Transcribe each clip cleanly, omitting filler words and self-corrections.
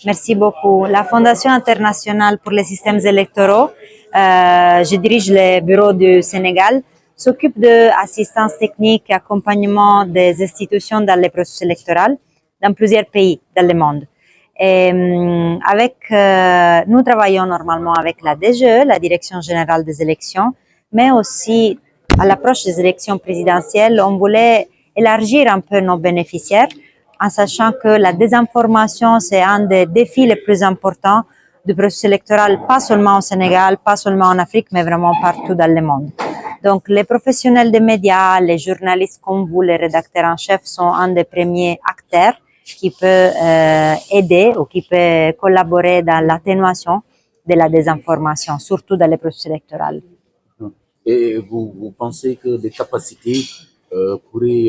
Merci beaucoup. La Fondation internationale pour les systèmes électoraux, je dirige le bureau du Sénégal, s'occupe de assistance technique et accompagnement des institutions dans les processus électoraux dans plusieurs pays dans le monde. Et nous travaillons normalement avec la DGE, la Direction générale des élections, mais aussi à l'approche des élections présidentielles, on voulait élargir un peu nos bénéficiaires en sachant que la désinformation, c'est un des défis les plus importants du processus électoral, pas seulement au Sénégal, pas seulement en Afrique, mais vraiment partout dans le monde. Donc, les professionnels des médias, les journalistes comme vous, les rédacteurs en chef, sont un des premiers acteurs qui peut aider ou qui peut collaborer dans l'atténuation de la désinformation, surtout dans les processus électoraux. Et vous pensez que des capacités pourraient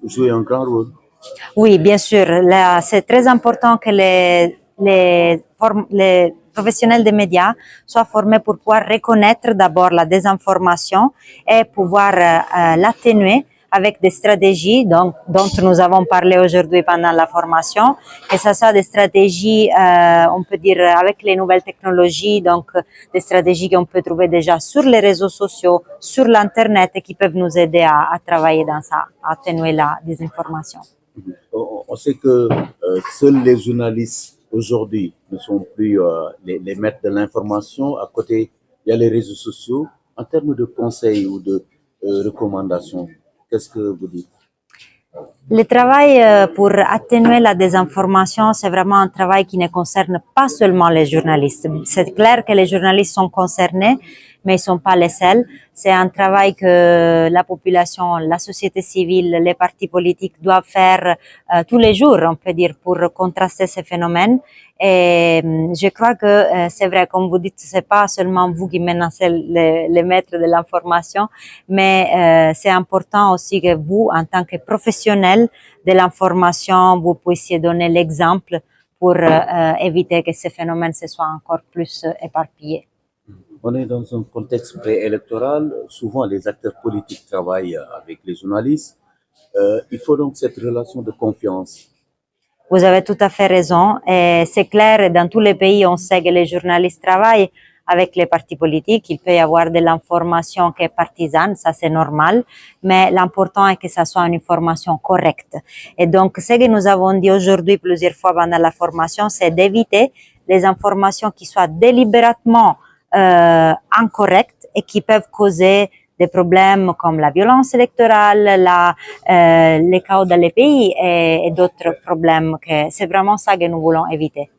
jouer un grand rôle? Oui, bien sûr. C'est très important que les professionnels des médias soient formés pour pouvoir reconnaître d'abord la désinformation et pouvoir l'atténuer avec des stratégies dont nous avons parlé aujourd'hui pendant la formation, que ce soit des stratégies, on peut dire, avec les nouvelles technologies, donc des stratégies qu'on peut trouver déjà sur les réseaux sociaux, sur l'Internet et qui peuvent nous aider à travailler dans ça, à atténuer la désinformation. On sait que seuls les journalistes aujourd'hui ne sont plus les maîtres de l'information. À côté, il y a les réseaux sociaux. En termes de conseils ou de recommandations, qu'est-ce que vous dites? Le travail pour atténuer la désinformation, c'est vraiment un travail qui ne concerne pas seulement les journalistes. C'est clair que les journalistes sont concernés, mais ils ne sont pas les seuls. C'est un travail que la population, la société civile, les partis politiques doivent faire tous les jours, on peut dire, pour contraster ces phénomènes. Et je crois que c'est vrai, comme vous dites, c'est pas seulement vous qui menacez les maîtres de l'information, mais c'est important aussi que vous, en tant que professionnel de l'information, vous puissiez donner l'exemple pour éviter que ces phénomènes se soient encore plus éparpillés. On est dans un contexte préélectoral. Souvent, les acteurs politiques travaillent avec les journalistes. Il faut donc cette relation de confiance. Vous avez tout à fait raison. Et c'est clair, dans tous les pays, on sait que les journalistes travaillent avec les partis politiques. Il peut y avoir de l'information qui est partisane, ça c'est normal, mais l'important est que ça soit une information correcte. Et donc, ce que nous avons dit aujourd'hui plusieurs fois pendant la formation, c'est d'éviter les informations qui soient délibérément incorrectes et qui peuvent causer des problèmes comme la violence électorale, les chaos dans les pays et d'autres problèmes. C'est vraiment ça que nous voulons éviter.